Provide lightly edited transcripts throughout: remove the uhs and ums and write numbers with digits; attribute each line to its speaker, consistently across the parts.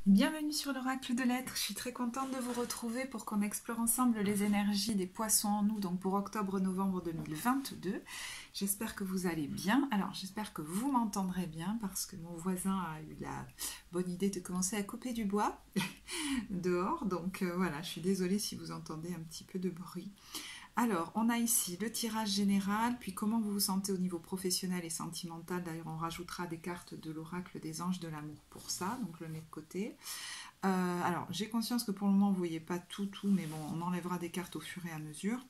Speaker 1: Bienvenue sur l'Oracle de l'Être, je suis très contente de vous retrouver pour qu'on explore ensemble les énergies des poissons en nous, donc pour octobre-novembre 2022. J'espère que vous allez bien. Alors j'espère que vous m'entendrez bien parce que mon voisin a eu la bonne idée de commencer à couper du bois dehors. Donc voilà, je suis désolée si vous entendez un petit peu de bruit. Alors, on a ici le tirage général, puis comment vous vous sentez au niveau professionnel et sentimental. D'ailleurs, on rajoutera des cartes de l'oracle des anges de l'amour pour ça, donc je le mets de côté. Alors, j'ai conscience que pour le moment, vous ne voyez pas tout, mais bon, on enlèvera des cartes au fur et à mesure.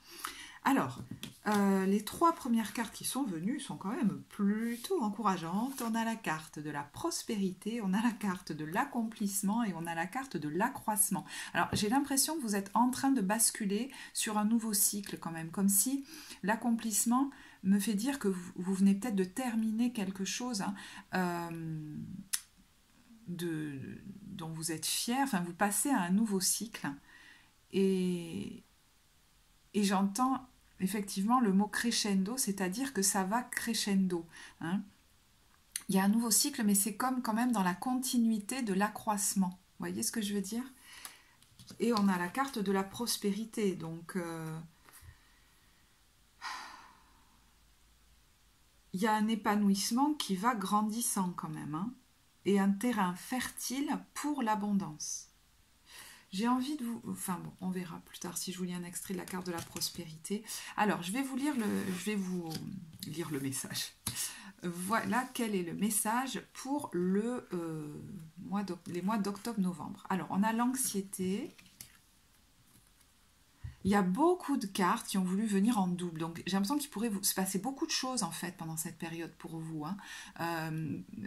Speaker 1: Alors, les trois premières cartes qui sont venues sont quand même plutôt encourageantes. On a la carte de la prospérité, on a la carte de l'accomplissement et on a la carte de l'accroissement. Alors, j'ai l'impression que vous êtes en train de basculer sur un nouveau cycle quand même, comme si l'accomplissement me fait dire que vous venez peut-être de terminer quelque chose dont vous êtes fier, enfin vous passez à un nouveau cycle et j'entends effectivement le mot crescendo, c'est-à-dire que ça va crescendo. Hein. Il y a un nouveau cycle, mais c'est comme quand même dans la continuité de l'accroissement. Vous voyez ce que je veux dire? Et on a la carte de la prospérité, donc il y a un épanouissement qui va grandissant quand même, hein, et un terrain fertile pour l'abondance. J'ai envie de vous... Enfin bon, on verra plus tard si je vous lis un extrait de la carte de la prospérité. Alors, je vais vous lire le message. Voilà quel est le message pour les mois d'octobre-novembre. Alors, on a l'anxiété. Il y a beaucoup de cartes qui ont voulu venir en double. Donc, j'ai l'impression qu'il pourrait se passer beaucoup de choses, en fait, pendant cette période pour vous. Hein.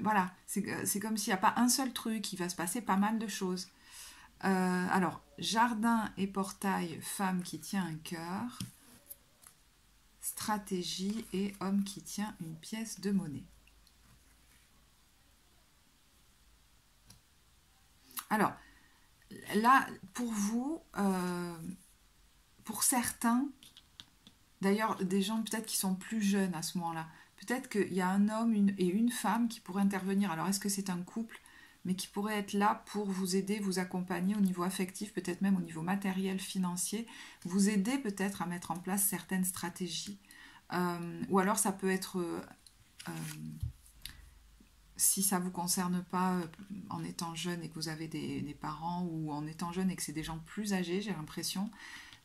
Speaker 1: Voilà, c'est comme s'il n'y a pas un seul truc, il va se passer pas mal de choses. Alors, jardin et portail, femme qui tient un cœur, stratégie et homme qui tient une pièce de monnaie. Alors, là, pour vous, pour certains, d'ailleurs, des gens peut-être qui sont plus jeunes à ce moment-là, peut-être qu'il y a un homme et une femme qui pourraient intervenir. Alors, est-ce que c'est un couple, mais qui pourrait être là pour vous aider, vous accompagner au niveau affectif, peut-être même au niveau matériel, financier, vous aider peut-être à mettre en place certaines stratégies. Ou alors ça peut être, si ça ne vous concerne pas en étant jeune et que vous avez des parents, ou en étant jeune et que c'est des gens plus âgés, j'ai l'impression,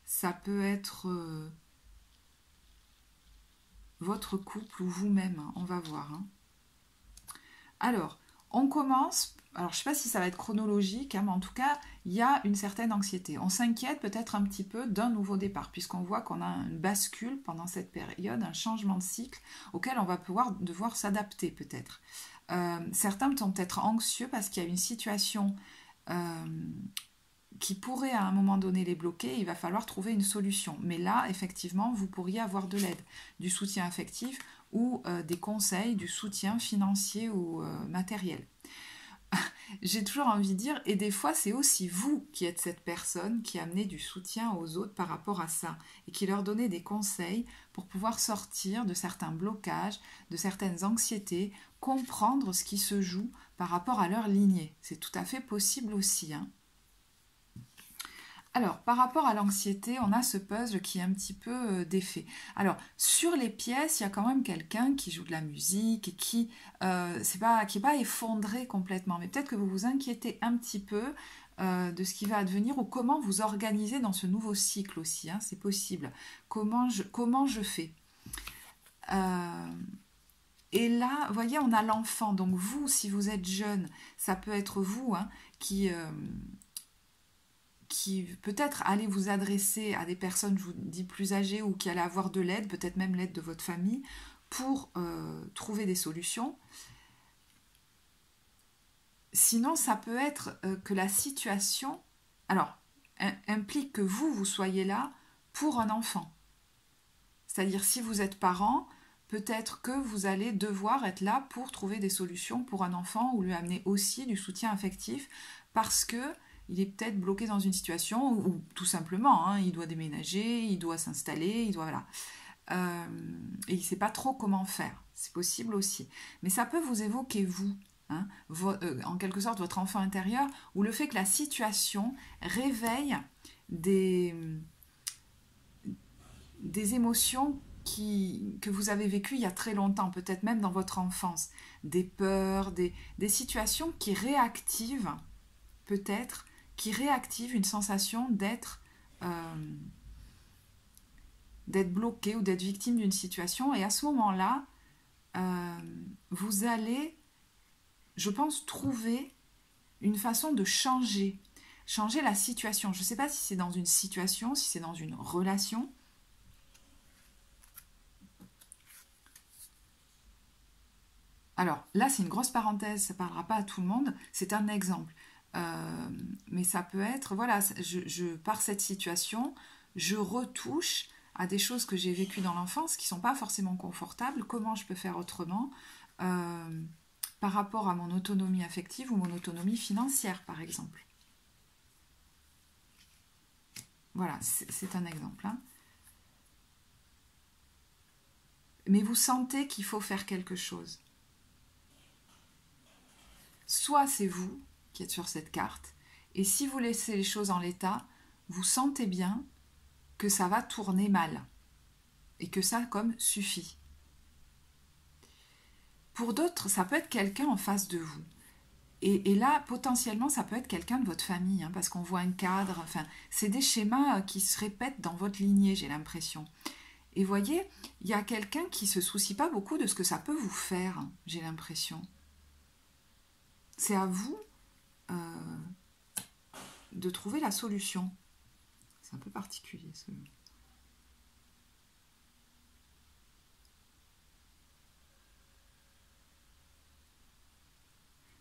Speaker 1: ça peut être votre couple ou vous-même, hein, on va voir. Hein. Alors, on commence, alors je ne sais pas si ça va être chronologique, hein, mais en tout cas, il y a une certaine anxiété. On s'inquiète peut-être un petit peu d'un nouveau départ, puisqu'on voit qu'on a une bascule pendant cette période, un changement de cycle auquel on va devoir s'adapter peut-être. Certains sont peut-être anxieux parce qu'il y a une situation qui pourrait à un moment donné les bloquer, il va falloir trouver une solution. Mais là, effectivement, vous pourriez avoir de l'aide, du soutien affectif ou des conseils, du soutien financier ou matériel. J'ai toujours envie de dire, et des fois c'est aussi vous qui êtes cette personne qui amenez du soutien aux autres par rapport à ça, et qui leur donnez des conseils pour pouvoir sortir de certains blocages, de certaines anxiétés, comprendre ce qui se joue par rapport à leur lignée. C'est tout à fait possible aussi, hein. Alors, par rapport à l'anxiété, on a ce puzzle qui est un petit peu défait. Alors, sur les pièces, il y a quand même quelqu'un qui joue de la musique et qui n'est pas effondré complètement. Mais peut-être que vous vous inquiétez un petit peu de ce qui va advenir ou comment vous organisez dans ce nouveau cycle aussi. Hein, c'est possible. Comment je fais Et là, vous voyez, on a l'enfant. Donc vous, si vous êtes jeune, ça peut être vous hein, qui peut-être allez vous adresser à des personnes, je vous dis, plus âgées ou qui allez avoir de l'aide, peut-être même l'aide de votre famille, pour trouver des solutions. Sinon, ça peut être que la situation, alors, implique que vous soyez là pour un enfant. C'est-à-dire, si vous êtes parent, peut-être que vous allez devoir être là pour trouver des solutions pour un enfant ou lui amener aussi du soutien affectif parce que il est peut-être bloqué dans une situation où tout simplement, hein, il doit déménager, il doit s'installer, il doit... Voilà. Et il ne sait pas trop comment faire. C'est possible aussi. Mais ça peut vous évoquer vous. hein, en quelque sorte votre enfant intérieur, ou le fait que la situation réveille des émotions que vous avez vécues il y a très longtemps, peut-être même dans votre enfance, des peurs, des situations qui réactivent, peut-être, qui réactivent une sensation d'être bloqué ou d'être victime d'une situation. Et à ce moment-là, vous allez, je pense, trouver une façon de changer la situation. Je ne sais pas si c'est dans une situation, si c'est dans une relation. Alors là, c'est une grosse parenthèse, ça ne parlera pas à tout le monde, c'est un exemple. Mais ça peut être, voilà, par cette situation, je retouche à des choses que j'ai vécues dans l'enfance qui ne sont pas forcément confortables. Comment je peux faire autrement par rapport à mon autonomie affective ou mon autonomie financière, par exemple. Voilà, c'est un exemple. Hein. Mais vous sentez qu'il faut faire quelque chose. Soit c'est vous qui êtes sur cette carte, et si vous laissez les choses en l'état, vous sentez bien que ça va tourner mal, et que ça, comme, suffit. Pour d'autres, ça peut être quelqu'un en face de vous. Et là, potentiellement, ça peut être quelqu'un de votre famille, hein, parce qu'on voit un cadre, enfin, c'est des schémas qui se répètent dans votre lignée, j'ai l'impression. Et voyez, il y a quelqu'un qui ne se soucie pas beaucoup de ce que ça peut vous faire, j'ai l'impression. C'est à vous de trouver la solution. C'est un peu particulier, ce...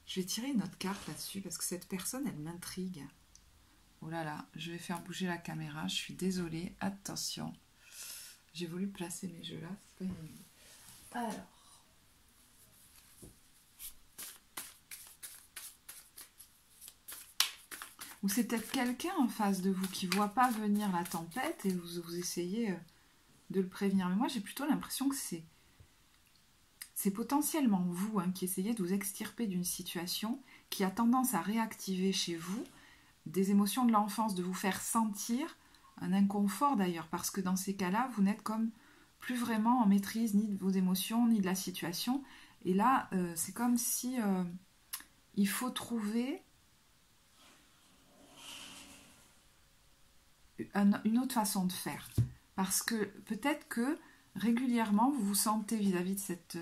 Speaker 1: Je vais tirer une autre carte là-dessus, parce que cette personne, elle m'intrigue. Oh là là, je vais faire bouger la caméra, je suis désolée, attention. J'ai voulu placer mes jeux là, c'est pas une idée. Alors... Ou c'est peut-être quelqu'un en face de vous qui ne voit pas venir la tempête et vous essayez de le prévenir. Mais moi, j'ai plutôt l'impression que c'est potentiellement vous qui essayez de vous extirper d'une situation qui a tendance à réactiver chez vous des émotions de l'enfance, de vous faire sentir un inconfort d'ailleurs, parce que dans ces cas-là, vous n'êtes comme plus vraiment en maîtrise ni de vos émotions, ni de la situation. Et là, c'est comme si il faut trouver une autre façon de faire. Parce que peut-être que régulièrement, vous vous sentez vis-à-vis de cette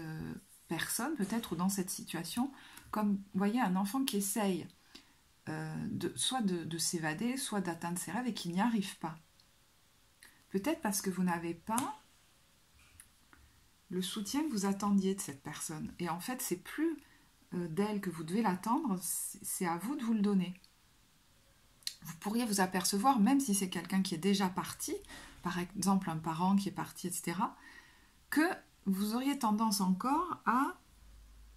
Speaker 1: personne, peut-être, ou dans cette situation, comme, vous voyez, un enfant qui essaye soit de s'évader, soit d'atteindre ses rêves et qui n'y arrive pas. Peut-être parce que vous n'avez pas le soutien que vous attendiez de cette personne. Et en fait, c'est plus d'elle que vous devez l'attendre, c'est à vous de vous le donner. Vous pourriez vous apercevoir, même si c'est quelqu'un qui est déjà parti, par exemple un parent qui est parti, etc., que vous auriez tendance encore à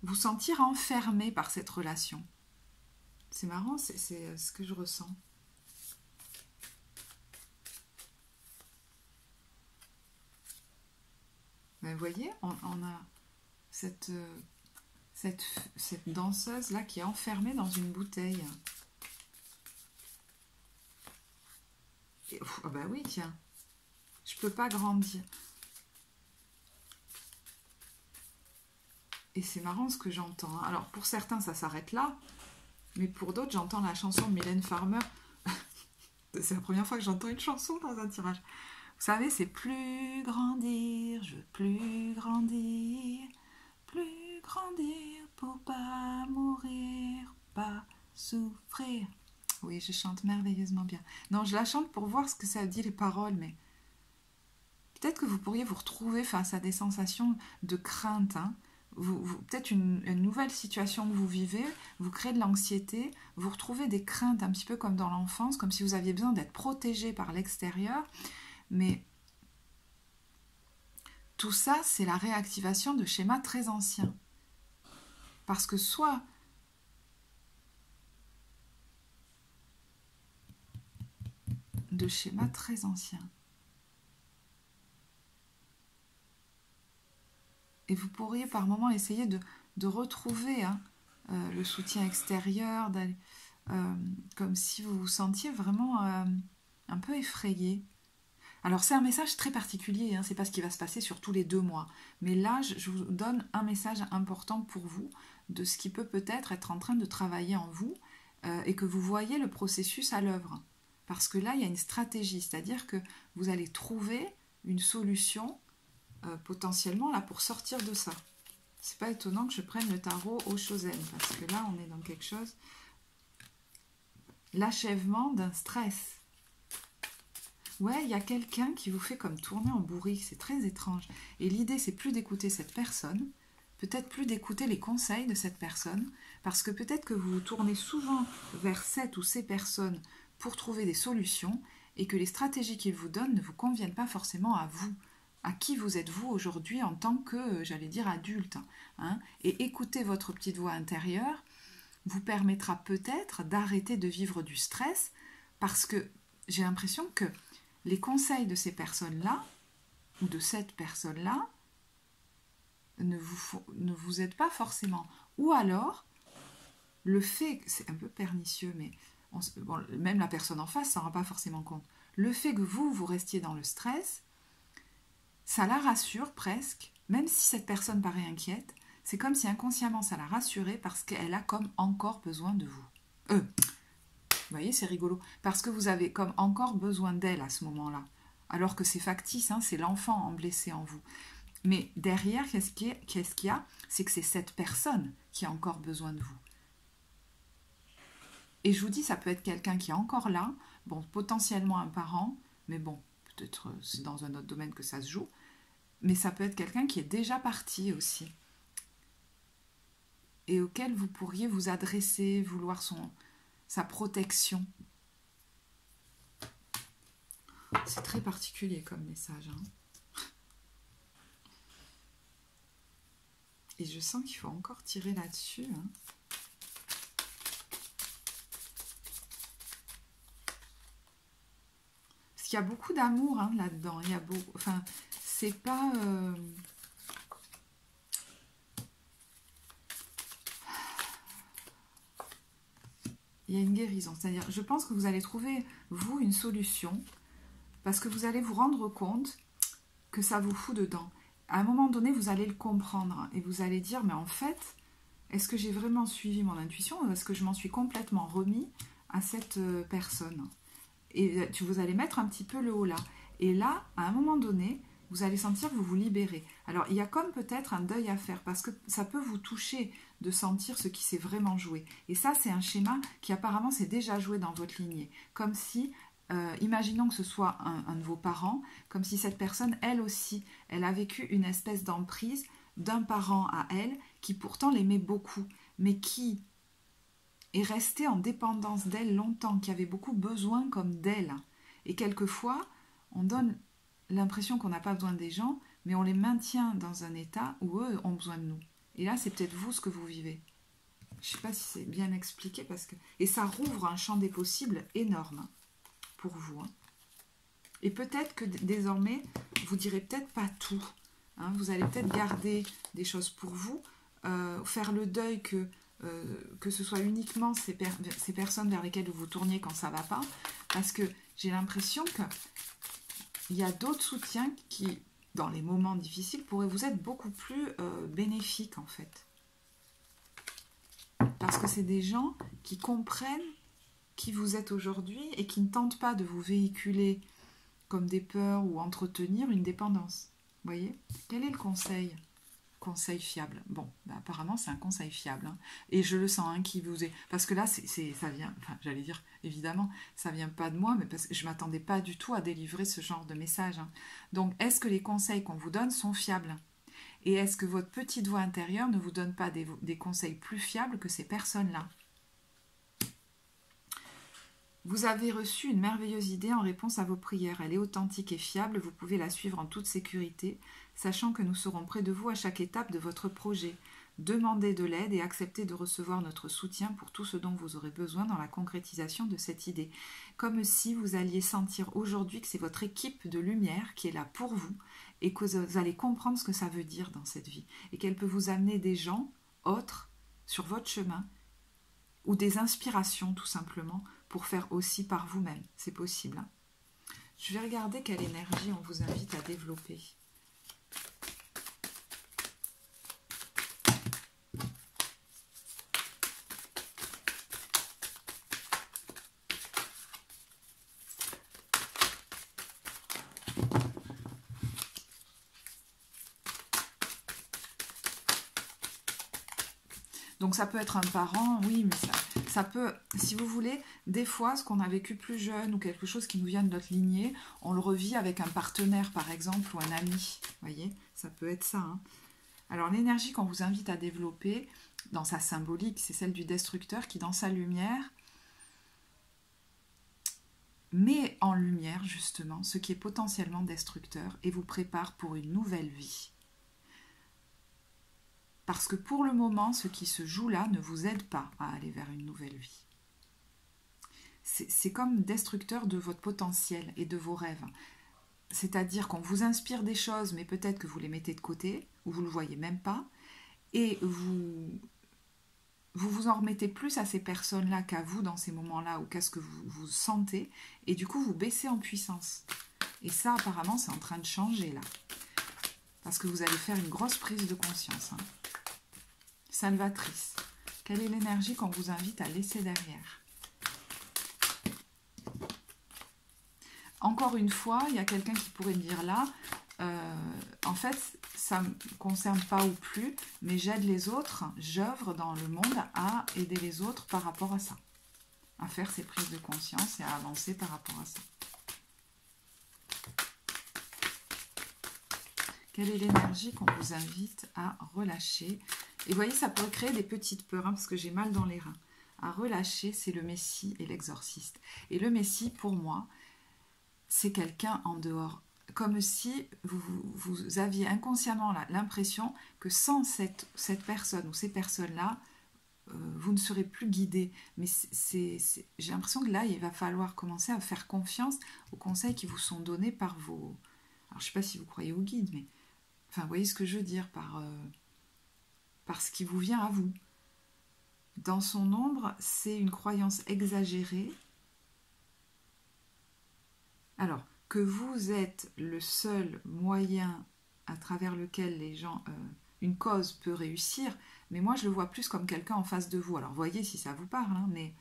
Speaker 1: vous sentir enfermé par cette relation. C'est marrant, c'est ce que je ressens. Mais vous voyez, on a cette danseuse-là qui est enfermée dans une bouteille. Ah bah oui, tiens, je peux pas grandir. Et c'est marrant ce que j'entends. Hein. Alors pour certains, ça s'arrête là, mais pour d'autres, j'entends la chanson de Mylène Farmer. C'est la première fois que j'entends une chanson dans un tirage. Vous savez, c'est plus grandir, je veux plus grandir pour pas mourir, pas souffrir. Oui, je chante merveilleusement bien. Non, je la chante pour voir ce que ça dit les paroles, mais peut-être que vous pourriez vous retrouver face à des sensations de crainte. Hein. Peut-être une nouvelle situation que vous vivez, vous créez de l'anxiété, vous retrouvez des craintes un petit peu comme dans l'enfance, comme si vous aviez besoin d'être protégé par l'extérieur. Mais tout ça, c'est la réactivation de schémas très anciens. Parce que soit de schémas très anciens. Et vous pourriez par moment essayer de retrouver le soutien extérieur, comme si vous vous sentiez vraiment un peu effrayé. Alors c'est un message très particulier, hein, c'est pas ce qui va se passer sur tous les 2 mois. Mais là, je vous donne un message important pour vous de ce qui peut peut-être être en train de travailler en vous et que vous voyez le processus à l'œuvre. Parce que là, il y a une stratégie, c'est-à-dire que vous allez trouver une solution potentiellement là pour sortir de ça. C'est pas étonnant que je prenne le tarot au Chosen, parce que là, on est dans quelque chose... L'achèvement d'un stress. Ouais, il y a quelqu'un qui vous fait comme tourner en bourrique, c'est très étrange. Et l'idée, c'est plus d'écouter cette personne, peut-être plus d'écouter les conseils de cette personne, parce que peut-être que vous vous tournez souvent vers cette ou ces personnes pour trouver des solutions, et que les stratégies qu'ils vous donnent ne vous conviennent pas forcément à vous. À qui vous êtes vous aujourd'hui en tant que, j'allais dire, adulte. Hein, et écouter votre petite voix intérieure vous permettra peut-être d'arrêter de vivre du stress, parce que j'ai l'impression que les conseils de ces personnes-là, ou de cette personne-là, ne vous aident pas forcément. Ou alors, le fait, c'est un peu pernicieux, mais bon, même la personne en face s'en rend pas forcément compte, le fait que vous restiez dans le stress, ça la rassure presque, même si cette personne paraît inquiète, c'est comme si inconsciemment ça la rassurait parce qu'elle a comme encore besoin de vous. Vous voyez, c'est rigolo. Parce que vous avez comme encore besoin d'elle à ce moment-là. Alors que c'est factice, hein, c'est l'enfant blessé en vous. Mais derrière, qu'est-ce qu'il y a? C'est que c'est cette personne qui a encore besoin de vous. Et je vous dis, ça peut être quelqu'un qui est encore là, bon, potentiellement un parent, mais bon, peut-être c'est dans un autre domaine que ça se joue, mais ça peut être quelqu'un qui est déjà parti aussi, et auquel vous pourriez vous adresser, vouloir sa protection. C'est très particulier comme message. Hein. Et je sens qu'il faut encore tirer là-dessus. Hein. Parce qu'il y a beaucoup d'amour hein, là-dedans. Il y a beaucoup... Enfin, c'est pas... Il y a une guérison. C'est-à-dire, je pense que vous allez trouver, vous, une solution, parce que vous allez vous rendre compte que ça vous fout dedans. À un moment donné, vous allez le comprendre et vous allez dire, mais en fait, est-ce que j'ai vraiment suivi mon intuition ou est-ce que je m'en suis complètement remis à cette personne? Et vous allez mettre un petit peu le haut là. Et là, à un moment donné, vous allez sentir que vous vous libérez. Alors, il y a comme peut-être un deuil à faire parce que ça peut vous toucher de sentir ce qui s'est vraiment joué. Et ça, c'est un schéma qui apparemment s'est déjà joué dans votre lignée. Comme si, imaginons que ce soit un de vos parents, comme si cette personne, elle aussi, elle a vécu une espèce d'emprise d'un parent à elle qui pourtant l'aimait beaucoup, mais qui est resté en dépendance d'elle longtemps, qui avait beaucoup besoin comme d'elle. Et quelquefois, on donne l'impression qu'on n'a pas besoin des gens, mais on les maintient dans un état où eux ont besoin de nous. Et là, c'est peut-être vous ce que vous vivez. Je ne sais pas si c'est bien expliqué, parce que... Et ça rouvre un champ des possibles énorme pour vous. Hein. Et peut-être que désormais, vous direz peut-être pas tout. Hein. Vous allez peut-être garder des choses pour vous, faire le deuil que ce soit uniquement ces personnes vers lesquelles vous vous tourniez quand ça ne va pas, parce que j'ai l'impression qu'il y a d'autres soutiens qui, dans les moments difficiles, pourraient vous être beaucoup plus bénéfiques en fait. Parce que c'est des gens qui comprennent qui vous êtes aujourd'hui et qui ne tentent pas de vous véhiculer comme des peurs ou entretenir une dépendance. Vous voyez? Quel est le conseil? Conseil fiable. Bon, bah apparemment c'est un conseil fiable. Hein. Et je le sens hein, qui vous est... Parce que là, ça vient... Enfin, j'allais dire, évidemment, ça vient pas de moi, mais parce que je ne m'attendais pas du tout à délivrer ce genre de message. Hein. Donc, est-ce que les conseils qu'on vous donne sont fiables? Et est-ce que votre petite voix intérieure ne vous donne pas des conseils plus fiables que ces personnes-là? Vous avez reçu une merveilleuse idée en réponse à vos prières. Elle est authentique et fiable, vous pouvez la suivre en toute sécurité, sachant que nous serons près de vous à chaque étape de votre projet. Demandez de l'aide et acceptez de recevoir notre soutien pour tout ce dont vous aurez besoin dans la concrétisation de cette idée. Comme si vous alliez sentir aujourd'hui que c'est votre équipe de lumière qui est là pour vous et que vous allez comprendre ce que ça veut dire dans cette vie et qu'elle peut vous amener des gens autres sur votre chemin, ou des inspirations tout simplement, pour faire aussi par vous-même. C'est possible. Hein. Je vais regarder quelle énergie on vous invite à développer. Donc ça peut être un parent, oui, mais ça peut, si vous voulez, des fois, ce qu'on a vécu plus jeune ou quelque chose qui nous vient de notre lignée, on le revit avec un partenaire, par exemple, ou un ami. Vous voyez, ça peut être ça. Hein. Alors l'énergie qu'on vous invite à développer, dans sa symbolique, c'est celle du destructeur qui, dans sa lumière, met en lumière, justement, ce qui est potentiellement destructeur et vous prépare pour une nouvelle vie. Parce que pour le moment, ce qui se joue là ne vous aide pas à aller vers une nouvelle vie. C'est comme destructeur de votre potentiel et de vos rêves. C'est-à-dire qu'on vous inspire des choses, mais peut-être que vous les mettez de côté, ou vous ne le voyez même pas, et vous en remettez plus à ces personnes-là qu'à vous dans ces moments-là, ou qu'à ce que vous sentez, et du coup vous baissez en puissance. Et ça, apparemment, c'est en train de changer là. Parce que vous allez faire une grosse prise de conscience. Hein. Salvatrice. Quelle est l'énergie qu'on vous invite à laisser derrière? Encore une fois, il y a quelqu'un qui pourrait me dire là, en fait, ça ne me concerne pas ou plus, mais j'aide les autres, j'œuvre dans le monde à aider les autres par rapport à ça. À faire ces prises de conscience et à avancer par rapport à ça. Quelle est l'énergie qu'on vous invite à relâcher? Et vous voyez, ça pourrait créer des petites peurs, hein, parce que j'ai mal dans les reins. À relâcher, c'est le Messie et l'exorciste. Et le Messie, pour moi, c'est quelqu'un en dehors. Comme si vous aviez inconsciemment l'impression que sans cette personne ou ces personnes-là, vous ne serez plus guidé. Mais j'ai l'impression que là, il va falloir commencer à faire confiance aux conseils qui vous sont donnés par vos... Alors, je ne sais pas si vous croyez aux guides, mais... Enfin, vous voyez ce que je veux dire par ce qui vous vient à vous. Dans son ombre, c'est une croyance exagérée. Alors, que vous êtes le seul moyen à travers lequel les gens, une cause peut réussir, mais moi je le vois plus comme quelqu'un en face de vous. Alors voyez si ça vous parle, hein, mais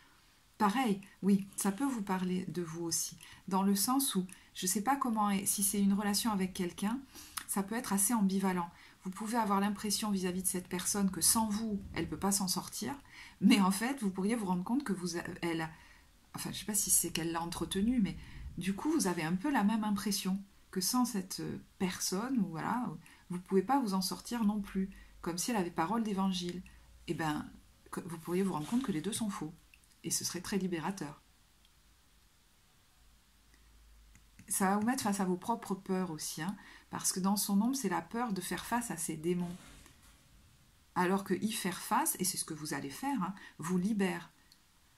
Speaker 1: pareil, oui, ça peut vous parler de vous aussi, dans le sens où, je ne sais pas comment, si c'est une relation avec quelqu'un, ça peut être assez ambivalent. Vous pouvez avoir l'impression vis-à-vis de cette personne que sans vous, elle ne peut pas s'en sortir, mais en fait, vous pourriez vous rendre compte que enfin je ne sais pas si c'est qu'elle l'a entretenue, mais du coup, vous avez un peu la même impression que sans cette personne, ou voilà, vous ne pouvez pas vous en sortir non plus, comme si elle avait parole d'évangile. Eh bien, vous pourriez vous rendre compte que les deux sont faux, et ce serait très libérateur. Ça va vous mettre face à vos propres peurs aussi, hein, parce que dans son ombre, c'est la peur de faire face à ces démons. Alors que y faire face, et c'est ce que vous allez faire, hein, vous libère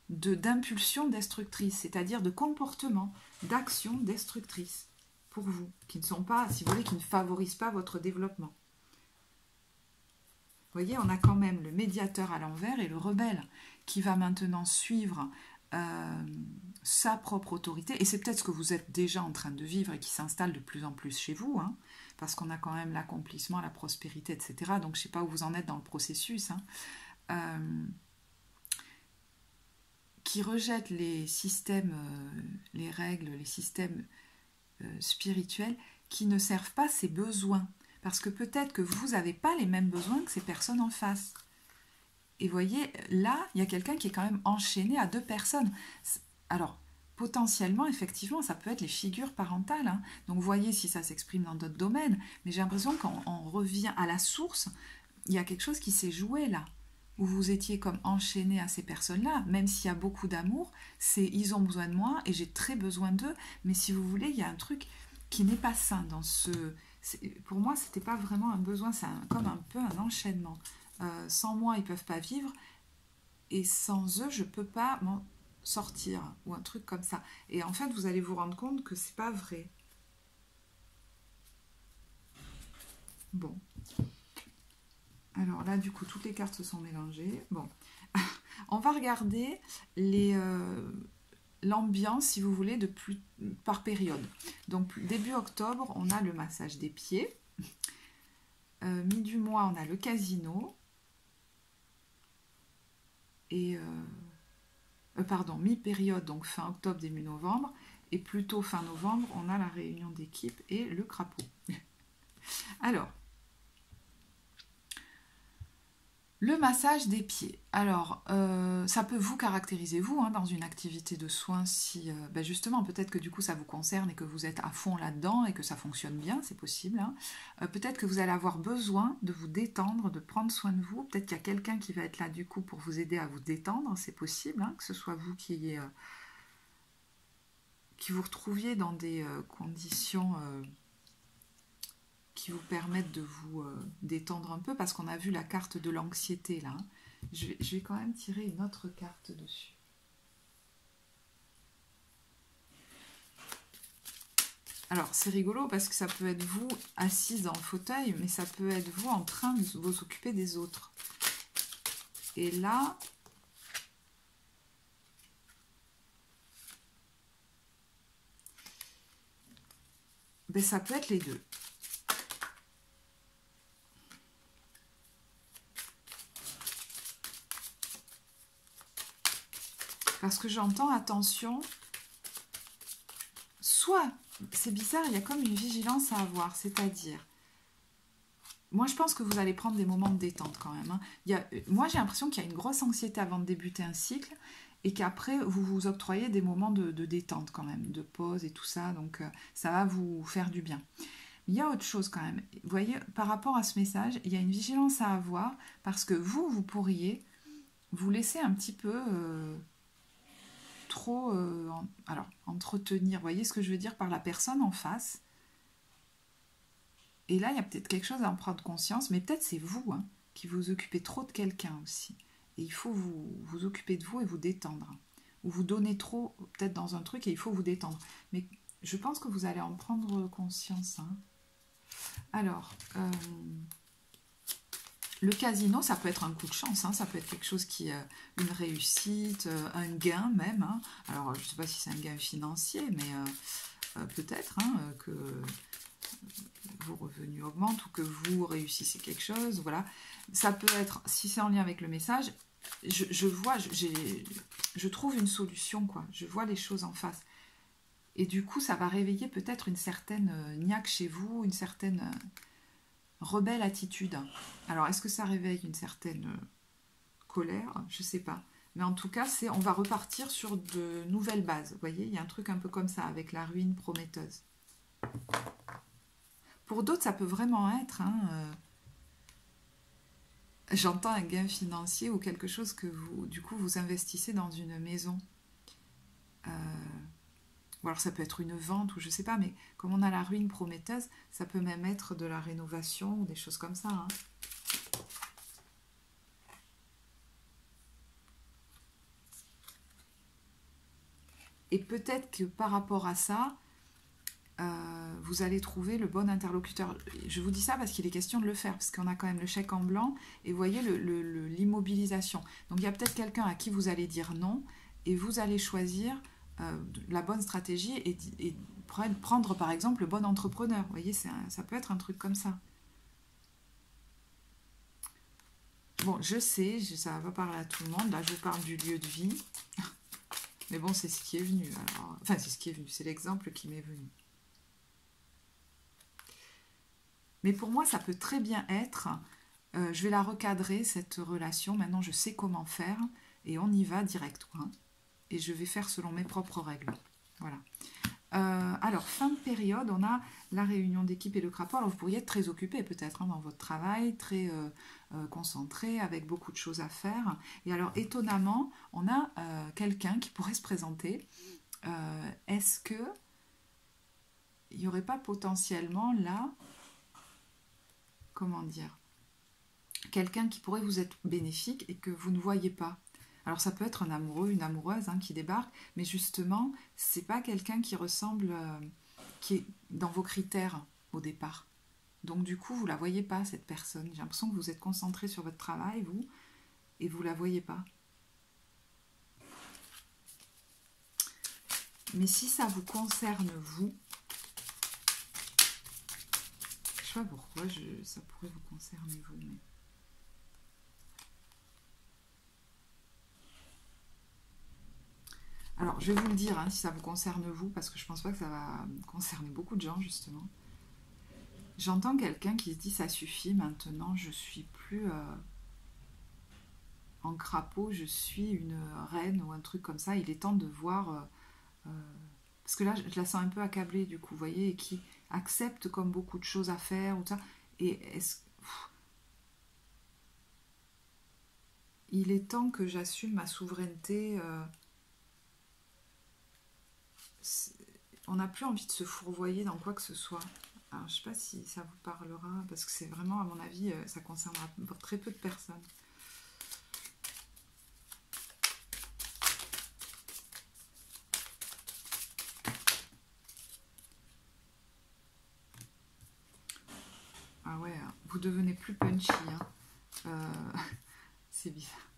Speaker 1: d'impulsions destructrices, c'est-à-dire de comportements, d'actions destructrices pour vous, qui ne sont pas, si vous voulez, qui ne favorisent pas votre développement. Vous voyez, on a quand même le médiateur à l'envers et le rebelle qui va maintenant suivre sa propre autorité, et c'est peut-être ce que vous êtes déjà en train de vivre et qui s'installe de plus en plus chez vous, hein, parce qu'on a quand même l'accomplissement, la prospérité, etc. Donc je ne sais pas où vous en êtes dans le processus, hein. Qui rejette les systèmes, les règles, les systèmes spirituels qui ne servent pas ses besoins. Parce que peut-être que vous n'avez pas les mêmes besoins que ces personnes en face. Et vous voyez, là, il y a quelqu'un qui est quand même enchaîné à deux personnes. Alors, potentiellement, effectivement, ça peut être les figures parentales, hein. Donc, vous voyez si ça s'exprime dans d'autres domaines. Mais j'ai l'impression qu'on revient à la source. Il y a quelque chose qui s'est joué là, où vous étiez comme enchaîné à ces personnes-là, même s'il y a beaucoup d'amour, ils ont besoin de moi et j'ai très besoin d'eux. Mais si vous voulez, il y a un truc qui n'est pas sain dans ce... Pour moi, ce n'était pas vraiment un besoin, c'est comme un peu un enchaînement. Sans moi, ils ne peuvent pas vivre, et sans eux, je ne peux pas m'en sortir, ou un truc comme ça. Et en fait, vous allez vous rendre compte que ce n'est pas vrai. Bon. Alors là, du coup, toutes les cartes se sont mélangées. Bon, on va regarder l'ambiance, si vous voulez, par période. Donc, début octobre, on a le massage des pieds. Mi du mois, on a le casino. Et, pardon, mi-période, donc fin octobre, début novembre. Et plutôt fin novembre, on a la réunion d'équipe et le crapaud. Alors, le massage des pieds. Alors, ça peut vous caractériser, vous, hein, dans une activité de soins, si ben justement, peut-être que du coup, ça vous concerne et que vous êtes à fond là-dedans et que ça fonctionne bien, c'est possible. Hein. Peut-être que vous allez avoir besoin de vous détendre, de prendre soin de vous. Peut-être qu'il y a quelqu'un qui va être là, du coup, pour vous aider à vous détendre, c'est possible, hein, que ce soit vous qui vous retrouviez dans des conditions... qui vous permettent de vous détendre un peu, parce qu'on a vu la carte de l'anxiété là. Hein. Je vais quand même tirer une autre carte dessus. Alors c'est rigolo parce que ça peut être vous assise dans le fauteuil, mais ça peut être vous en train de vous occuper des autres. Et là, ben, ça peut être les deux. Parce que j'entends, attention, soit, c'est bizarre, il y a comme une vigilance à avoir, c'est-à-dire, moi je pense que vous allez prendre des moments de détente quand même. Hein. Moi j'ai l'impression qu'il y a une grosse anxiété avant de débuter un cycle, et qu'après vous vous octroyez des moments de détente quand même, de pause et tout ça, donc ça va vous faire du bien. Il y a autre chose quand même, vous voyez, par rapport à ce message, il y a une vigilance à avoir, parce que vous pourriez vous laisser un petit peu... trop alors entretenir, vous voyez ce que je veux dire, par la personne en face. Et là il y a peut-être quelque chose à en prendre conscience, mais peut-être c'est vous hein, qui vous occupez trop de quelqu'un aussi, et il faut vous occuper de vous et vous détendre, ou vous donnez trop peut-être dans un truc et il faut vous détendre, mais je pense que vous allez en prendre conscience hein. Alors le casino, ça peut être un coup de chance, hein, ça peut être quelque chose une réussite, un gain même. Hein. Alors, je ne sais pas si c'est un gain financier, mais peut-être hein, que vos revenus augmentent ou que vous réussissez quelque chose. Voilà. Ça peut être, si c'est en lien avec le message, je trouve une solution, quoi. Je vois les choses en face. Et du coup, ça va réveiller peut-être une certaine niaque chez vous, une certaine... rebelle attitude. Alors, est-ce que ça réveille une certaine colère? Je sais pas. Mais en tout cas, on va repartir sur de nouvelles bases. Vous voyez, il y a un truc un peu comme ça, avec la ruine prometteuse. Pour d'autres, ça peut vraiment être... Hein, j'entends un gain financier ou quelque chose que vous, du coup, vous investissez dans une maison. Ou alors ça peut être une vente ou je sais pas, mais comme on a la ruine prometteuse, ça peut même être de la rénovation ou des choses comme ça. Hein. Et peut-être que par rapport à ça, vous allez trouver le bon interlocuteur. Je vous dis ça parce qu'il est question de le faire, parce qu'on a quand même le chèque en blanc, et vous voyez l'immobilisation. Donc il y a peut-être quelqu'un à qui vous allez dire non, et vous allez choisir la bonne stratégie et prendre par exemple le bon entrepreneur. Vous voyez, ça peut être un truc comme ça. Bon, je sais, ça va pas parler à tout le monde. Là, je vous parle du lieu de vie. Mais bon, c'est ce qui est venu. Alors, enfin, c'est ce qui est venu. C'est l'exemple qui m'est venu. Mais pour moi, ça peut très bien être... je vais la recadrer, cette relation. Maintenant, je sais comment faire. Et on y va direct, quoi. Et je vais faire selon mes propres règles. Voilà. Alors, fin de période, on a la réunion d'équipe et le crapaud. Alors, vous pourriez être très occupé peut-être hein, dans votre travail, très concentré, avec beaucoup de choses à faire. Et alors, étonnamment, on a quelqu'un qui pourrait se présenter. Est-ce que il n'y aurait pas potentiellement là, comment dire, quelqu'un qui pourrait vous être bénéfique et que vous ne voyez pas? Alors ça peut être un amoureux, une amoureuse hein, qui débarque, mais justement, c'est pas quelqu'un qui ressemble, qui est dans vos critères au départ. Donc du coup, vous ne la voyez pas, cette personne. J'ai l'impression que vous êtes concentré sur votre travail, vous, et vous ne la voyez pas. Mais si ça vous concerne, vous, je sais pas pourquoi ça pourrait vous concerner, vous, mais... Alors, je vais vous le dire, hein, si ça vous concerne vous, parce que je pense pas que ça va concerner beaucoup de gens, justement. J'entends quelqu'un qui se dit, ça suffit, maintenant, je suis plus en crapaud, je suis une reine ou un truc comme ça. Il est temps de voir... parce que là, je la sens un peu accablée, du coup, vous voyez, et qui accepte comme beaucoup de choses à faire, ou ça. Et il est temps que j'assume ma souveraineté... on n'a plus envie de se fourvoyer dans quoi que ce soit. Alors, je ne sais pas si ça vous parlera, parce que c'est vraiment, à mon avis, ça concernera très peu de personnes. Ah ouais, vous devenez plus punchy. Hein. C'est bizarre.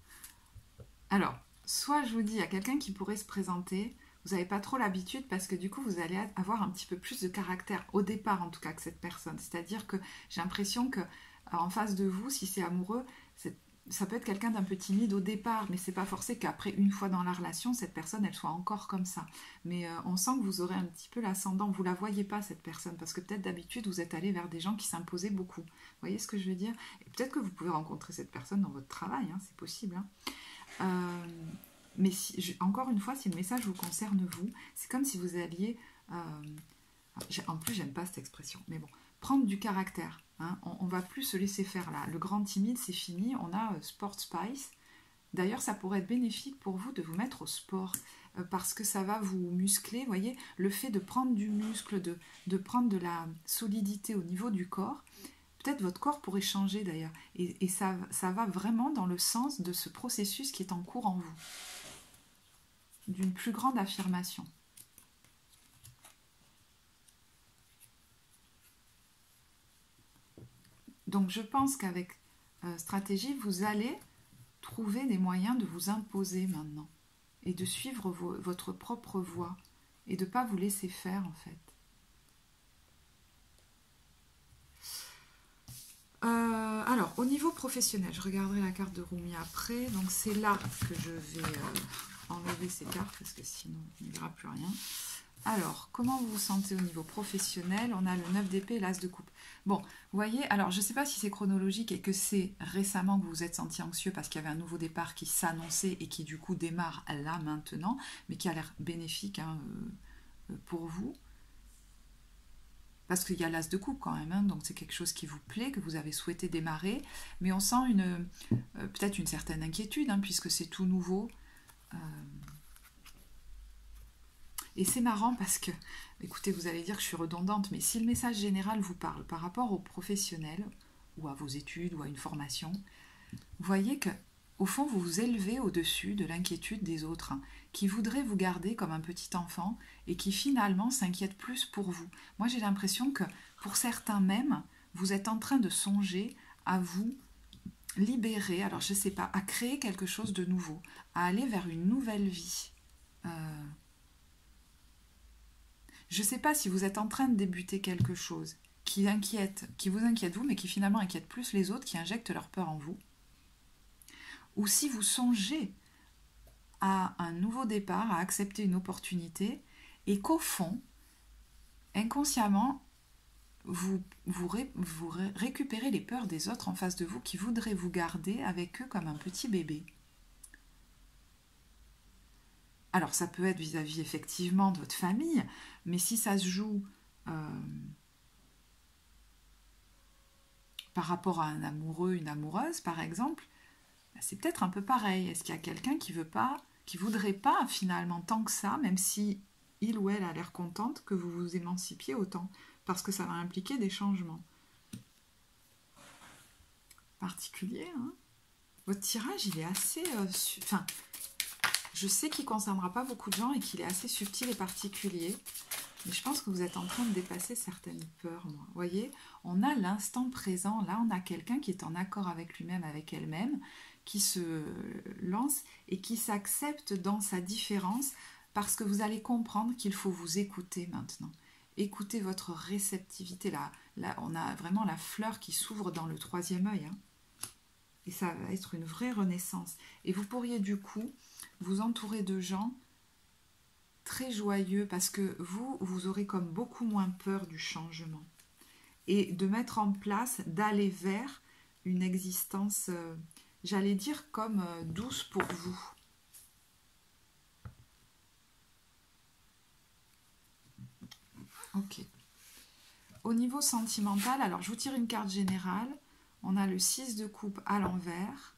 Speaker 1: Alors, soit je vous dis, il y a quelqu'un qui pourrait se présenter... Vous n'avez pas trop l'habitude parce que du coup, vous allez avoir un petit peu plus de caractère, au départ en tout cas, que cette personne. C'est-à-dire que j'ai l'impression que en face de vous, si c'est amoureux, ça peut être quelqu'un d'un peu timide au départ, mais c'est pas forcé qu'après, une fois dans la relation, cette personne, elle soit encore comme ça. Mais on sent que vous aurez un petit peu l'ascendant. Vous la voyez pas, cette personne, parce que peut-être d'habitude, vous êtes allé vers des gens qui s'imposaient beaucoup. Vous voyez ce que je veux dire? Et peut-être que vous pouvez rencontrer cette personne dans votre travail, hein, c'est possible. Hein. Mais encore une fois, si le message vous concerne vous, c'est comme si vous alliez... en plus, j'aime pas cette expression, mais bon, prendre du caractère. Hein, on va plus se laisser faire là. Le grand timide, c'est fini. On a Sport Spice. D'ailleurs, ça pourrait être bénéfique pour vous de vous mettre au sport parce que ça va vous muscler. Vous voyez, le fait de prendre du muscle, de prendre de la solidité au niveau du corps, peut-être votre corps pourrait changer d'ailleurs. Et ça va vraiment dans le sens de ce processus qui est en cours en vous. D'une plus grande affirmation. Donc je pense qu'avec stratégie, vous allez trouver des moyens de vous imposer maintenant et de suivre votre propre voie et de ne pas vous laisser faire en fait. Alors, au niveau professionnel, je regarderai la carte de Rumi après. Donc c'est là que je vais enlever ces cartes parce que sinon il n'y aura plus rien. Alors, comment vous vous sentez au niveau professionnel? On a le 9 d'épée et l'as de coupe. Bon, vous voyez, alors je ne sais pas si c'est chronologique et que c'est récemment que vous vous êtes senti anxieux parce qu'il y avait un nouveau départ qui s'annonçait et qui du coup démarre là maintenant, mais qui a l'air bénéfique hein, pour vous. Parce qu'il y a l'as de coupe quand même, hein, donc c'est quelque chose qui vous plaît, que vous avez souhaité démarrer, mais on sent peut-être une certaine inquiétude, hein, puisque c'est tout nouveau. Et c'est marrant parce que, écoutez, vous allez dire que je suis redondante, mais si le message général vous parle par rapport aux professionnels, ou à vos études, ou à une formation, vous voyez que, au fond, vous vous élevez au-dessus de l'inquiétude des autres, hein, qui voudraient vous garder comme un petit enfant, et qui finalement s'inquiètent plus pour vous. Moi, j'ai l'impression que, pour certains même, vous êtes en train de songer à vous libérer, alors je ne sais pas, à créer quelque chose de nouveau, à aller vers une nouvelle vie. Je ne sais pas si vous êtes en train de débuter quelque chose qui vous inquiète vous, mais qui finalement inquiète plus les autres, qui injectent leur peur en vous. Ou si vous songez à un nouveau départ, à accepter une opportunité, et qu'au fond, inconsciemment, vous récupérez les peurs des autres en face de vous qui voudraient vous garder avec eux comme un petit bébé. Alors ça peut être vis-à-vis effectivement de votre famille, mais si ça se joue par rapport à un amoureux, une amoureuse par exemple, c'est peut-être un peu pareil. Est-ce qu'il y a quelqu'un qui voudrait pas finalement tant que ça, même si il ou elle a l'air contente que vous vous émancipiez autant, parce que ça va impliquer des changements particuliers. Hein. Votre tirage, il est assez... je sais qu'il ne concernera pas beaucoup de gens et qu'il est assez subtil et particulier. Mais je pense que vous êtes en train de dépasser certaines peurs, moi. Vous voyez, on a l'instant présent. Là, on a quelqu'un qui est en accord avec lui-même, avec elle-même, qui se lance et qui s'accepte dans sa différence parce que vous allez comprendre qu'il faut vous écouter maintenant. Écoutez votre réceptivité. Là, on a vraiment la fleur qui s'ouvre dans le troisième œil. Hein. Et ça va être une vraie renaissance. Et vous pourriez du coup vous entourer de gens très joyeux parce que vous aurez comme beaucoup moins peur du changement et de mettre en place, d'aller vers une existence, j'allais dire comme douce pour vous. Ok. Au niveau sentimental, alors je vous tire une carte générale. On a le 6 de coupe à l'envers.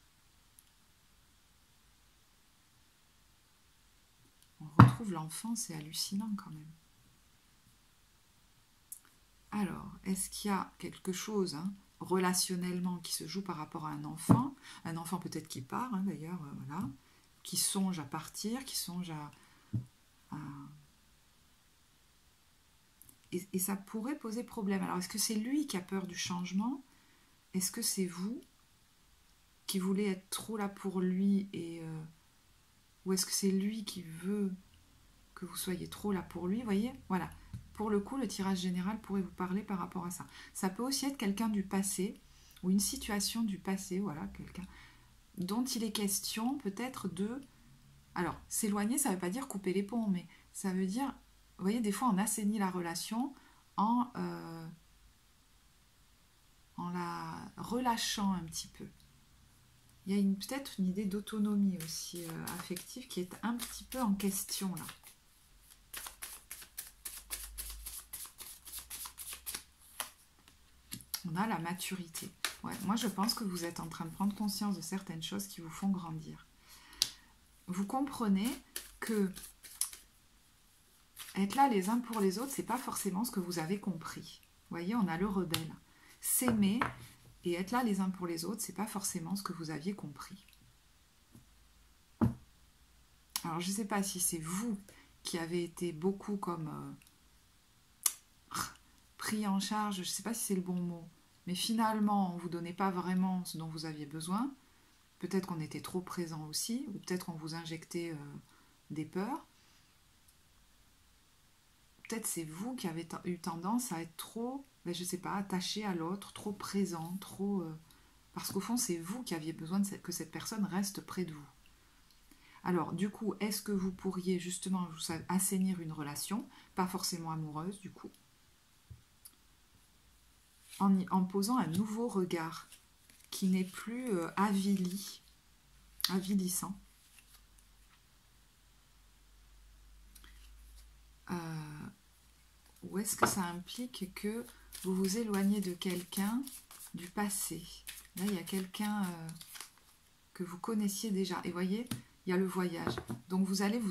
Speaker 1: On retrouve l'enfant, c'est hallucinant quand même. Alors, est-ce qu'il y a quelque chose relationnellement qui se joue par rapport à un enfant peut-être qui part d'ailleurs, voilà, qui songe à partir, qui songe à... Et ça pourrait poser problème. Alors, est-ce que c'est lui qui a peur du changement? Est-ce que c'est vous qui voulez être trop là pour lui ou est-ce que c'est lui qui veut que vous soyez trop là pour lui? Vous voyez, voilà. Pour le coup, le tirage général pourrait vous parler par rapport à ça. Ça peut aussi être quelqu'un du passé ou une situation du passé, voilà, quelqu'un dont il est question peut-être de... Alors, s'éloigner, ça ne veut pas dire couper les ponts, mais ça veut dire, vous voyez, des fois on assainit la relation en la relâchant un petit peu. Il y a peut-être une idée d'autonomie aussi affective qui est un petit peu en question là. On a la maturité. Ouais, moi, je pense que vous êtes en train de prendre conscience de certaines choses qui vous font grandir. Vous comprenez que être là les uns pour les autres, c'est pas forcément ce que vous avez compris. Vous voyez, on a le rebelle. S'aimer et être là les uns pour les autres, c'est pas forcément ce que vous aviez compris. Alors, je ne sais pas si c'est vous qui avez été beaucoup comme pris en charge, je ne sais pas si c'est le bon mot, mais finalement, on ne vous donnait pas vraiment ce dont vous aviez besoin. Peut-être qu'on était trop présent aussi, ou peut-être qu'on vous injectait des peurs. Peut-être c'est vous qui avez eu tendance à être trop, je ne sais pas, attaché à l'autre, trop présent, trop... parce qu'au fond, c'est vous qui aviez besoin que cette personne reste près de vous. Alors, du coup, est-ce que vous pourriez justement assainir une relation, pas forcément amoureuse, du coup, en posant un nouveau regard qui n'est plus avilissant. Ou est-ce que ça implique que vous vous éloignez de quelqu'un du passé? Là, il y a quelqu'un que vous connaissiez déjà. Et voyez, il y a le voyage. Donc, vous allez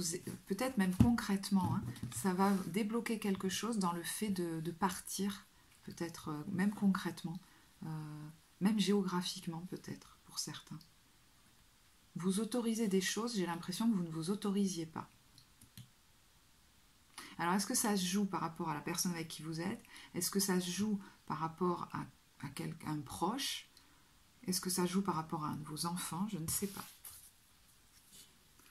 Speaker 1: peut-être même concrètement, ça va débloquer quelque chose dans le fait de partir, peut-être même concrètement, même géographiquement peut-être, pour certains. Vous autorisez des choses, j'ai l'impression que vous ne vous autorisiez pas. Alors, est-ce que ça se joue par rapport à la personne avec qui vous êtes? Est-ce que ça se joue par rapport à quelqu'un proche? Est-ce que ça se joue par rapport à un de vos enfants? Je ne sais pas.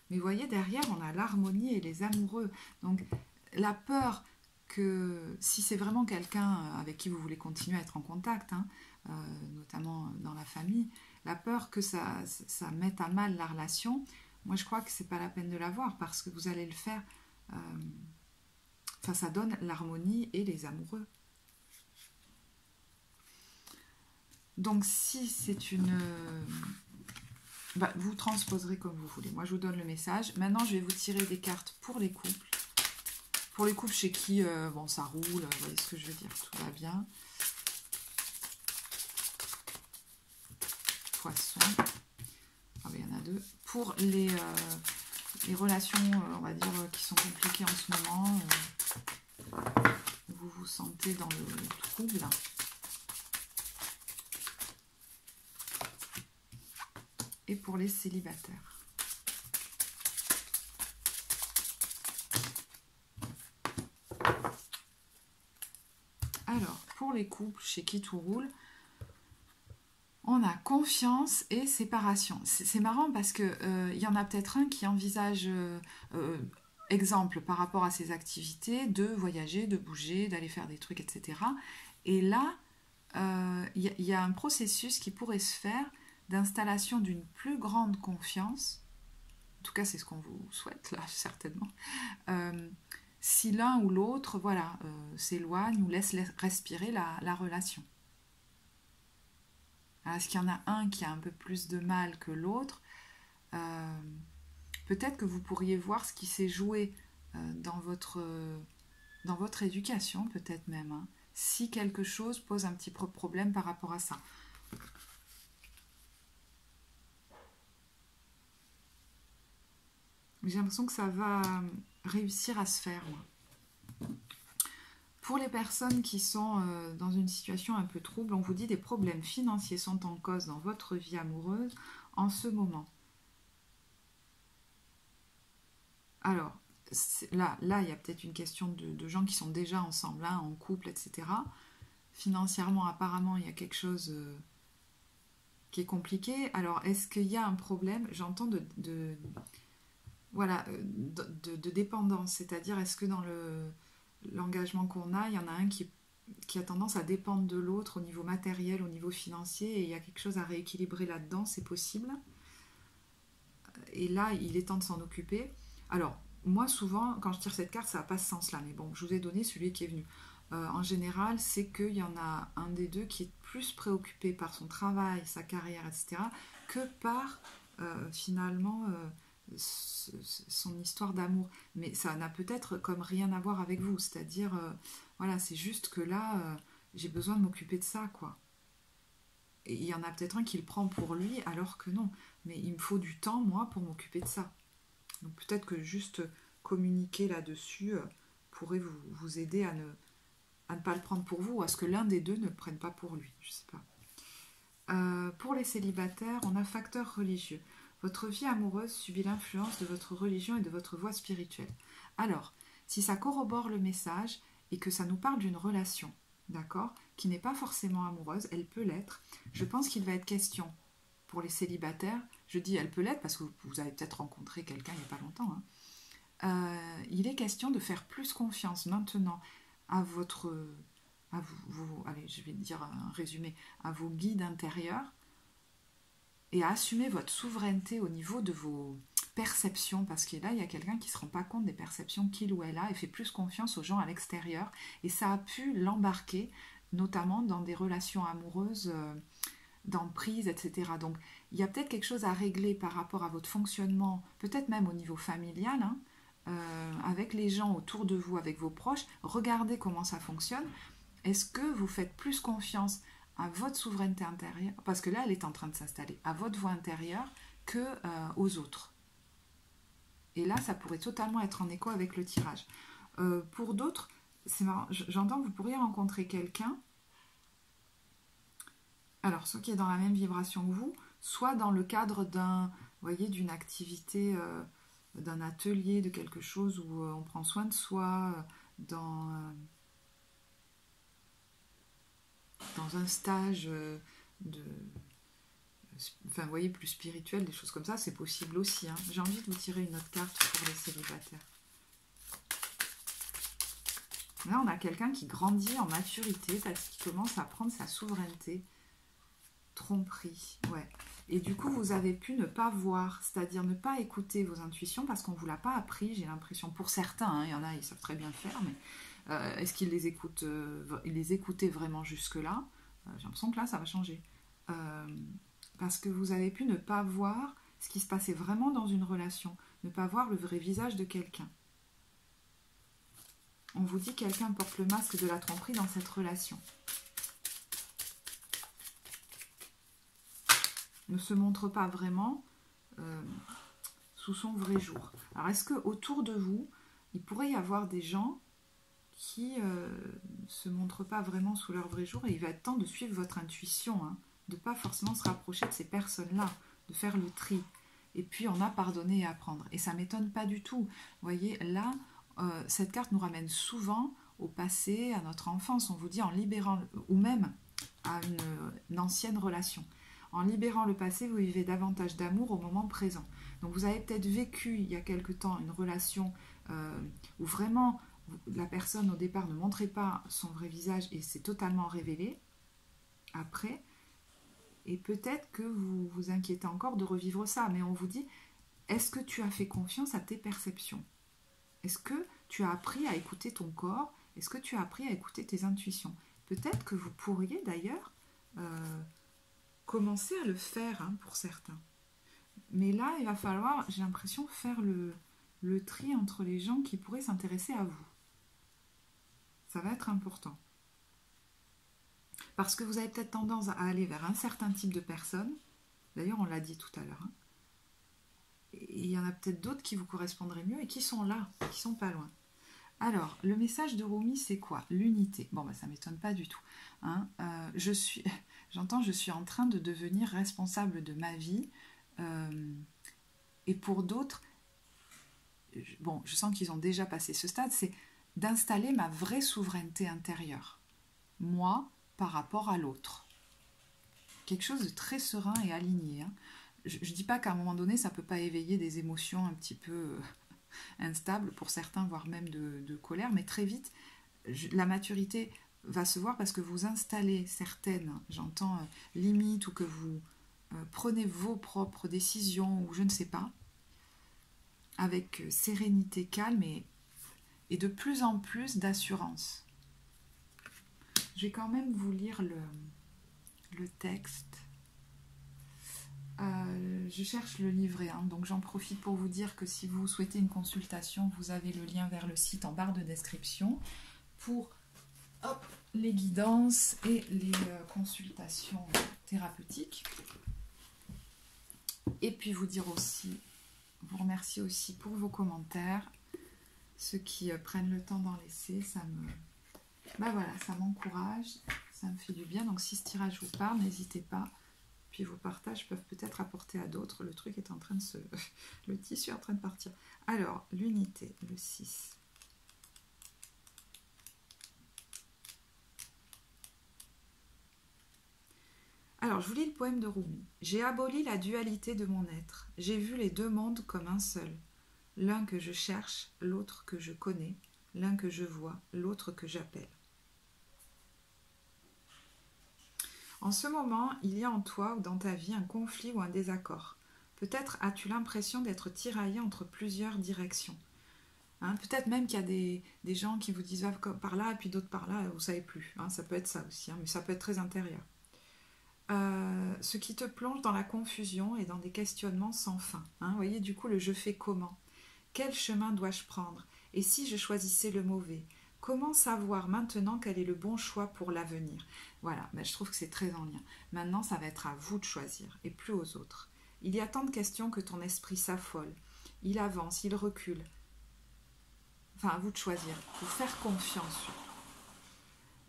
Speaker 1: Mais vous voyez, derrière, on a l'harmonie et les amoureux. Donc, la peur que, si c'est vraiment quelqu'un avec qui vous voulez continuer à être en contact, notamment dans la famille, la peur que ça mette à mal la relation, moi je crois que c'est pas la peine de l'avoir parce que vous allez le faire... ça donne l'harmonie et les amoureux. Donc si c'est une... vous transposerez comme vous voulez. Moi je vous donne le message. Maintenant je vais vous tirer des cartes pour les couples. Pour les couples chez qui bon, ça roule, vous voyez ce que je veux dire, tout va bien. Poisson. Ah ben, il y en a deux. Pour les relations, on va dire, qui sont compliquées en ce moment, vous vous sentez dans le trouble. Et pour les célibataires. pour les couples chez qui tout roule, on a confiance et séparation. C'est marrant parce que y en a peut-être un qui envisage, exemple par rapport à ses activités, de voyager, de bouger, d'aller faire des trucs, etc. Et là, y a un processus qui pourrait se faire d'installation d'une plus grande confiance. En tout cas, c'est ce qu'on vous souhaite là, certainement. Si l'un ou l'autre, voilà, s'éloigne ou laisse respirer la relation. Alors, est-ce qu'il y en a un qui a un peu plus de mal que l'autre? Peut-être que vous pourriez voir ce qui s'est joué dans votre éducation, peut-être même, hein, si quelque chose pose un petit problème par rapport à ça. J'ai l'impression que ça va réussir à se faire, moi. Pour les personnes qui sont dans une situation un peu trouble, on vous dit des problèmes financiers sont en cause dans votre vie amoureuse en ce moment. Alors, là, il y a peut-être une question de gens qui sont déjà ensemble, hein, en couple, etc. Financièrement, apparemment, il y a quelque chose qui est compliqué. Alors, est-ce qu'il y a un problème? J'entends de dépendance, c'est-à-dire est-ce que dans l'engagement qu'on a, il y en a un qui a tendance à dépendre de l'autre au niveau matériel, au niveau financier, et il y a quelque chose à rééquilibrer là-dedans, c'est possible. Et là, il est temps de s'en occuper. Alors, moi, souvent, quand je tire cette carte, ça n'a pas ce sens-là, mais bon, je vous ai donné celui qui est venu. En général, c'est qu'il y en a un des deux qui est plus préoccupé par son travail, sa carrière, etc., que par, finalement... son histoire d'amour, mais ça n'a peut-être comme rien à voir avec vous, c'est-à-dire voilà, c'est juste que là j'ai besoin de m'occuper de ça, quoi. Et il y en a peut-être un qui le prend pour lui alors que non, mais il me faut du temps, moi, pour m'occuper de ça. Donc peut-être que juste communiquer là-dessus pourrait vous aider à ne pas le prendre pour vous, ou à ce que l'un des deux ne le prenne pas pour lui, je sais pas. Pour les célibataires, on a facteur religieux. Votre vie amoureuse subit l'influence de votre religion et de votre voie spirituelle. Alors, si ça corrobore le message et que ça nous parle d'une relation, d'accord, qui n'est pas forcément amoureuse, elle peut l'être, je pense qu'il va être question, pour les célibataires, je dis elle peut l'être parce que vous avez peut-être rencontré quelqu'un il n'y a pas longtemps, hein, il est question de faire plus confiance maintenant à allez, je vais dire un résumé, à vos guides intérieurs, et à assumer votre souveraineté au niveau de vos perceptions, parce que là, il y a quelqu'un qui ne se rend pas compte des perceptions qu'il ou elle a et fait plus confiance aux gens à l'extérieur, et ça a pu l'embarquer, notamment dans des relations amoureuses, d'emprise, etc. Donc, il y a peut-être quelque chose à régler par rapport à votre fonctionnement, peut-être même au niveau familial, hein, avec les gens autour de vous, avec vos proches. Regardez comment ça fonctionne. Est-ce que vous faites plus confiance à votre souveraineté intérieure, parce que là elle est en train de s'installer, à votre voix intérieure que aux autres. Et là ça pourrait totalement être en écho avec le tirage. Pour d'autres, c'est marrant, j'entends que vous pourriez rencontrer quelqu'un, alors soit qui est dans la même vibration que vous, soit dans le cadre d'une activité, d'un atelier, de quelque chose où on prend soin de soi, dans un stage enfin, vous voyez, plus spirituel, des choses comme ça, c'est possible aussi, hein. J'ai envie de vous tirer une autre carte pour les célibataires. Là, on a quelqu'un qui grandit en maturité parce qu'il commence à prendre sa souveraineté. Tromperie, ouais. Et du coup, vous avez pu ne pas voir, c'est-à-dire ne pas écouter vos intuitions parce qu'on ne vous l'a pas appris, j'ai l'impression. Pour certains, hein, il y en a, ils savent très bien le faire, mais est-ce qu'ils les écoutent, ils les écoutaient vraiment jusque-là? J'ai l'impression que là, ça va changer. Parce que vous avez pu ne pas voir ce qui se passait vraiment dans une relation, ne pas voir le vrai visage de quelqu'un. On vous dit que quelqu'un porte le masque de la tromperie dans cette relation. Ne se montre pas vraiment sous son vrai jour. Alors, est-ce qu'autour de vous, il pourrait y avoir des gens qui ne se montrent pas vraiment sous leur vrai jour, et il va être temps de suivre votre intuition, hein, de ne pas forcément se rapprocher de ces personnes-là, de faire le tri. Et puis, on a pardonné et apprendre. Et ça ne m'étonne pas du tout. Vous voyez, là, cette carte nous ramène souvent au passé, à notre enfance. On vous dit en libérant, ou même à une ancienne relation. En libérant le passé, vous vivez davantage d'amour au moment présent. Donc vous avez peut-être vécu il y a quelque temps une relation où vraiment la personne au départ ne montrait pas son vrai visage et s'est totalement révélée après. Et peut-être que vous vous inquiétez encore de revivre ça. Mais on vous dit, est-ce que tu as fait confiance à tes perceptions? Est-ce que tu as appris à écouter ton corps? Est-ce que tu as appris à écouter tes intuitions? Peut-être que vous pourriez d'ailleurs commencer à le faire hein, pour certains. Mais là, il va falloir, j'ai l'impression, faire le tri entre les gens qui pourraient s'intéresser à vous. Ça va être important. Parce que vous avez peut-être tendance à aller vers un certain type de personne. D'ailleurs, on l'a dit tout à l'heure. Hein. Et il y en a peut-être d'autres qui vous correspondraient mieux et qui sont là, qui sont pas loin. Alors, le message de Rumi, c'est quoi? L'unité. Bon, ça ne m'étonne pas du tout. Hein. J'entends, je suis en train de devenir responsable de ma vie. Et pour d'autres, je sens qu'ils ont déjà passé ce stade, c'est d'installer ma vraie souveraineté intérieure. Moi, par rapport à l'autre. Quelque chose de très serein et aligné. Hein. Je ne dis pas qu'à un moment donné, ça ne peut pas éveiller des émotions un petit peu instables, pour certains, voire même de colère, mais très vite, la maturité va se voir parce que vous installez certaines, j'entends, limites, ou que vous prenez vos propres décisions, ou je ne sais pas, avec sérénité, calme et de plus en plus d'assurance. Je vais quand même vous lire le texte. Je cherche le livret, hein, donc j'en profite pour vous dire que si vous souhaitez une consultation, vous avez le lien vers le site en barre de description pour les guidances et les consultations thérapeutiques. Et puis vous dire aussi, vous remercier aussi pour vos commentaires, ceux qui prennent le temps d'en laisser, ça m'encourage, ça me fait du bien. Donc si ce tirage vous parle, n'hésitez pas. Puis vos partages peuvent peut-être apporter à d'autres. Le truc est en train de se... le tissu est en train de partir. Alors, l'unité, le 6. Alors, je vous lis le poème de Rumi. J'ai aboli la dualité de mon être. J'ai vu les deux mondes comme un seul. L'un que je cherche, l'autre que je connais. L'un que je vois, l'autre que j'appelle. En ce moment, il y a en toi ou dans ta vie un conflit ou un désaccord. Peut-être as-tu l'impression d'être tiraillé entre plusieurs directions. Hein, peut-être même qu'il y a des gens qui vous disent va par là et puis d'autres par là, vous ne savez plus. Hein, ça peut être ça aussi, hein, mais ça peut être très intérieur. Ce qui te plonge dans la confusion et dans des questionnements sans fin. Hein, vous voyez, du coup, le je fais comment? Quel chemin dois-je prendre? Et si je choisissais le mauvais? Comment savoir maintenant quel est le bon choix pour l'avenir? Voilà, je trouve que c'est très en lien. Maintenant, ça va être à vous de choisir et plus aux autres. Il y a tant de questions que ton esprit s'affole. Il avance, il recule. Enfin, à vous de choisir. Il faut faire confiance.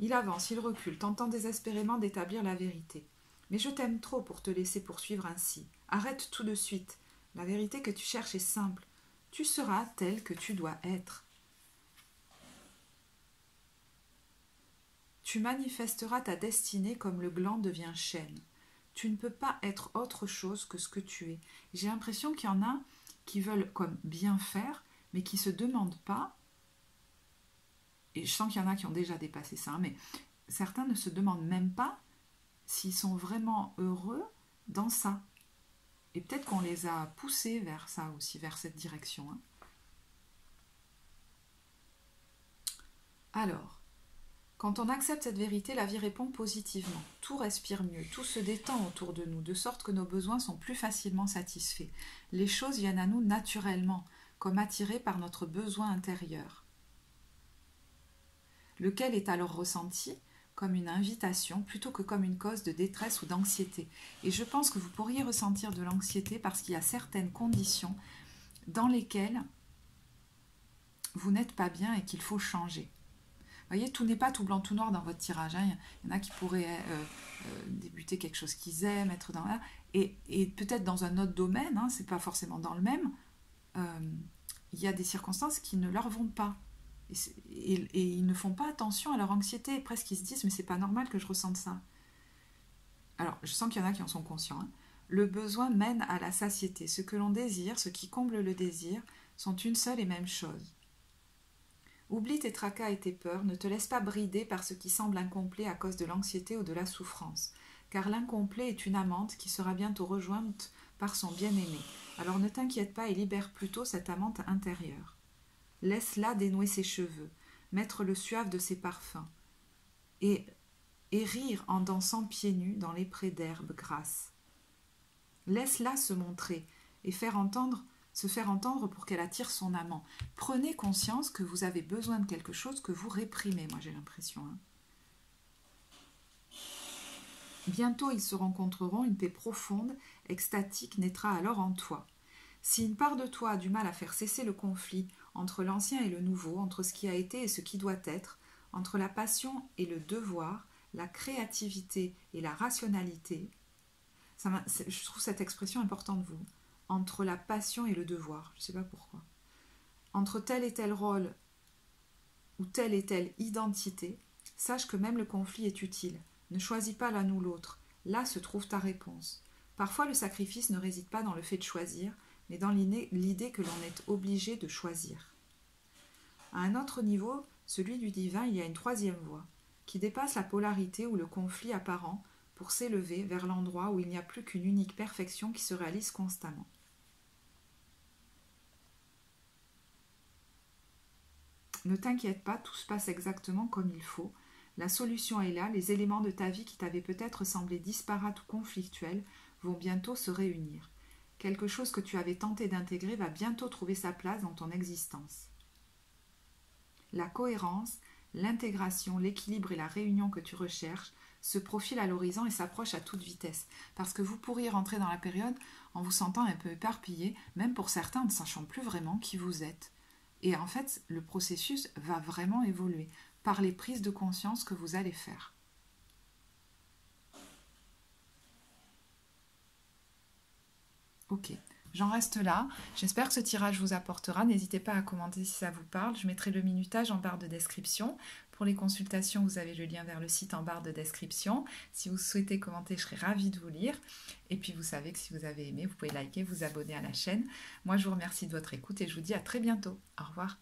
Speaker 1: Il avance, il recule, tentant désespérément d'établir la vérité. Mais je t'aime trop pour te laisser poursuivre ainsi. Arrête tout de suite. La vérité que tu cherches est simple. Tu seras tel que tu dois être. Tu manifesteras ta destinée comme le gland devient chêne. Tu ne peux pas être autre chose que ce que tu es. J'ai l'impression qu'il y en a qui veulent comme bien faire, mais qui ne se demandent pas, et je sens qu'il y en a qui ont déjà dépassé ça, mais certains ne se demandent même pas s'ils sont vraiment heureux dans ça. Et peut-être qu'on les a poussés vers ça aussi, vers cette direction. Hein. Alors, quand on accepte cette vérité, la vie répond positivement. Tout respire mieux, tout se détend autour de nous, de sorte que nos besoins sont plus facilement satisfaits. Les choses viennent à nous naturellement, comme attirées par notre besoin intérieur, lequel est alors ressenti comme une invitation plutôt que comme une cause de détresse ou d'anxiété. Et je pense que vous pourriez ressentir de l'anxiété parce qu'il y a certaines conditions dans lesquelles vous n'êtes pas bien et qu'il faut changer. Vous voyez, tout n'est pas tout blanc, tout noir dans votre tirage. Hein. Il y en a qui pourraient débuter quelque chose qu'ils aiment, être dans là, et peut-être dans un autre domaine, hein, c'est pas forcément dans le même, il y a des circonstances qui ne leur vont pas. Et ils ne font pas attention à leur anxiété. Presque ils se disent, mais c'est pas normal que je ressente ça. Alors, je sens qu'il y en a qui en sont conscients. Hein. Le besoin mène à la satiété. Ce que l'on désire, ce qui comble le désir, sont une seule et même chose. Oublie tes tracas et tes peurs, ne te laisse pas brider par ce qui semble incomplet à cause de l'anxiété ou de la souffrance, car l'incomplet est une amante qui sera bientôt rejointe par son bien-aimé. Alors ne t'inquiète pas et libère plutôt cette amante intérieure. Laisse-la dénouer ses cheveux, mettre le suave de ses parfums, et rire en dansant pieds nus dans les prés d'herbes grasses. Laisse-la se montrer et se faire entendre pour qu'elle attire son amant. Prenez conscience que vous avez besoin de quelque chose que vous réprimez, moi j'ai l'impression. Hein. Bientôt ils se rencontreront, une paix profonde, extatique naîtra alors en toi. Si une part de toi a du mal à faire cesser le conflit entre l'ancien et le nouveau, entre ce qui a été et ce qui doit être, entre la passion et le devoir, la créativité et la rationalité, je trouve cette expression importante de vous, entre la passion et le devoir, je ne sais pas pourquoi, entre tel et tel rôle ou telle et telle identité, sache que même le conflit est utile. Ne choisis pas l'un ou l'autre, là se trouve ta réponse. Parfois le sacrifice ne réside pas dans le fait de choisir, mais dans l'idée que l'on est obligé de choisir. À un autre niveau, celui du divin, il y a une troisième voie, qui dépasse la polarité ou le conflit apparent pour s'élever vers l'endroit où il n'y a plus qu'une unique perfection qui se réalise constamment. Ne t'inquiète pas, tout se passe exactement comme il faut. La solution est là, les éléments de ta vie qui t'avaient peut-être semblé disparates ou conflictuels vont bientôt se réunir. Quelque chose que tu avais tenté d'intégrer va bientôt trouver sa place dans ton existence. La cohérence, l'intégration, l'équilibre et la réunion que tu recherches se profilent à l'horizon et s'approchent à toute vitesse. Parce que vous pourriez rentrer dans la période en vous sentant un peu éparpillé, même pour certains en ne sachant plus vraiment qui vous êtes. Et en fait, le processus va vraiment évoluer par les prises de conscience que vous allez faire. Ok, j'en reste là. J'espère que ce tirage vous apportera. N'hésitez pas à commenter si ça vous parle. Je mettrai le minutage en barre de description. Pour les consultations, vous avez le lien vers le site en barre de description. Si vous souhaitez commenter, je serai ravie de vous lire. Et puis, vous savez que si vous avez aimé, vous pouvez liker, vous abonner à la chaîne. Moi, je vous remercie de votre écoute et je vous dis à très bientôt. Au revoir.